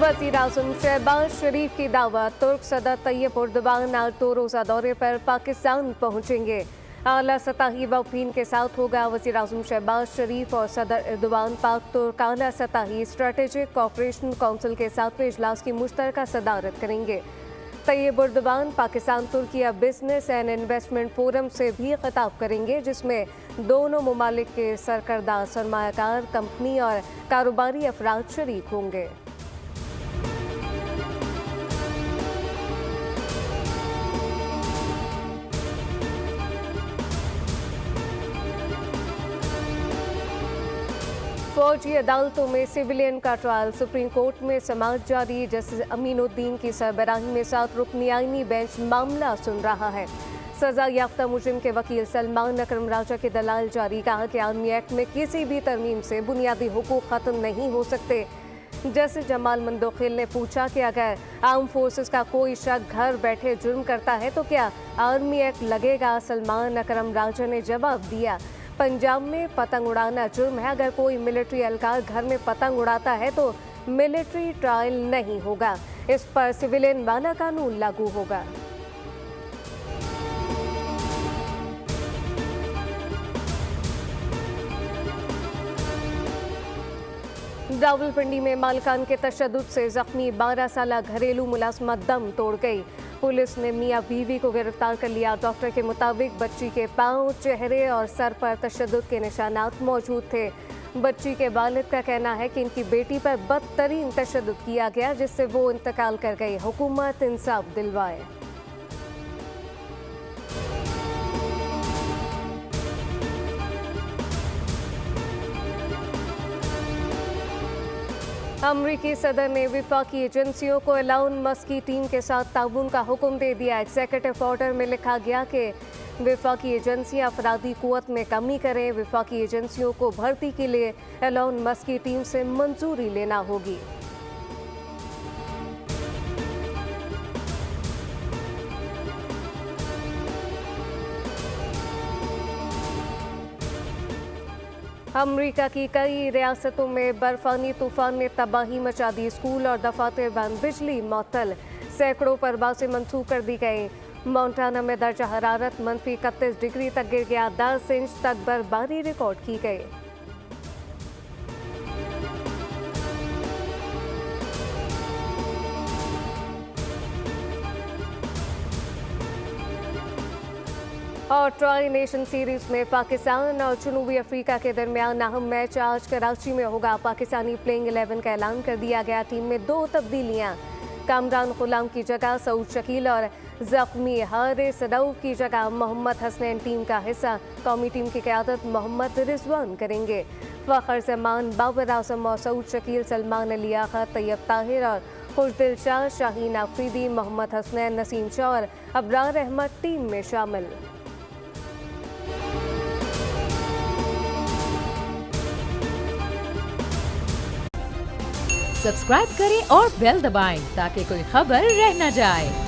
वज़ीर आज़म शहबाज शरीफ की दावत। तुर्क सदर तैयब एर्दोगान आज 2 रोज़ा दौरे पर पाकिस्तान पहुंचेंगे। आला सतही वफ़ीन के साथ होगा वज़ीर आज़म शहबाज शरीफ और सदर एर्दोगान पाक तुर्क आला सतही स्ट्रेटेजिक कोऑपरेशन काउंसिल के 7वें इजलास की मुश्तरका सदारत करेंगे। Tayyip Erdogan Pakistan Turkiye business and investment forum से भी खिताब करेंगे, जिसमें दोनों ममालिक के सरकर्दा सरमायाकार कंपनी और कारोबारी अफराद शरीक होंगे। फौजी अदालतों में सिविलियन का ट्रायल। सुप्रीम कोर्ट में समाअत जारी। जस्टिस अमीनुद्दीन की सरबराही में 7 रुकनी आईनी बेंच मामला सुन रहा है। सजा याफ्ता मुजरिम के वकील सलमान अकरम राजा के दलाल जारी। कहा कि आर्मी एक्ट में किसी भी तरमीम से बुनियादी हुकूक खत्म नहीं हो सकते। जस्टिस जमाल मंदोखिल ने पूछा कि अगर आर्म फोर्सेस का कोई शख्स घर बैठे जुर्म करता है तो क्या आर्मी एक्ट लगेगा? सलमान अकरम राजा ने जवाब दिया, पंजाब में पतंग उड़ाना जुर्म है। अगर कोई मिलिट्री एहलकार घर में पतंग उड़ाता है तो मिलिट्री ट्रायल नहीं होगा, इस पर सिविलियन वाला कानून लागू होगा। रावलपिंडी में मालकान के तशद्दुद से जख्मी 12 साला घरेलू मुलाजमा दम तोड़ गई। पुलिस ने मियां बीवी को गिरफ्तार कर लिया। डॉक्टर के मुताबिक बच्ची के पांव, चेहरे और सर पर तशद्दुद के निशानात मौजूद थे। बच्ची के वालिद का कहना है कि इनकी बेटी पर बदतरीन तशद्दुद किया गया, जिससे वो इंतकाल कर गई। हुकूमत इंसाफ दिलवाए। अमरीकी सदर ने विफाकी एजेंसियों को एलोन मस्क की टीम के साथ ताउन का हुक्म दे दिया। एग्जीक्यूटिव ऑर्डर में लिखा गया कि विफाकी एजेंसियां अफरादी कुव्वत में कमी करें। विफाकी एजेंसियों को भर्ती के लिए एलोन मस्क की टीम से मंजूरी लेना होगी। अमरीका की कई रियासतों में बर्फानी तूफान ने तबाही मचा दी। स्कूल और दफातर बंद, बिजली मअतल, सैकड़ों परवाजें मंसूख कर दी गई। मोंटाना में दर्जा हरारत -31 डिग्री तक गिर गया। 10 इंच तक बर्फबारी रिकॉर्ड की गई। और ट्राई नेशन सीरीज में पाकिस्तान और जनूबी अफ्रीका के दरमियान अहम मैच आज कराची में होगा। पाकिस्तानी प्लेइंग 11 का ऐलान कर दिया गया। टीम में 2 तब्दीलियां, कामरान गुलाम की जगह सऊद शकील और जख्मी हारिस रऊफ की जगह मोहम्मद हसनैन टीम का हिस्सा। कौमी टीम की क़यादत मोहम्मद रिजवान करेंगे। फ़खर जमान, बाबर आजम और सऊद शकील, सलमान अली आगा, तैयब ताहिर और खुशदिल शाह, शाहीन आफरीदी, मोहम्मद हसनैन, नसीम शाह और अबरार अहमद टीम में शामिल। सब्सक्राइब करें और बेल दबाएं ताकि कोई खबर रह न जाए।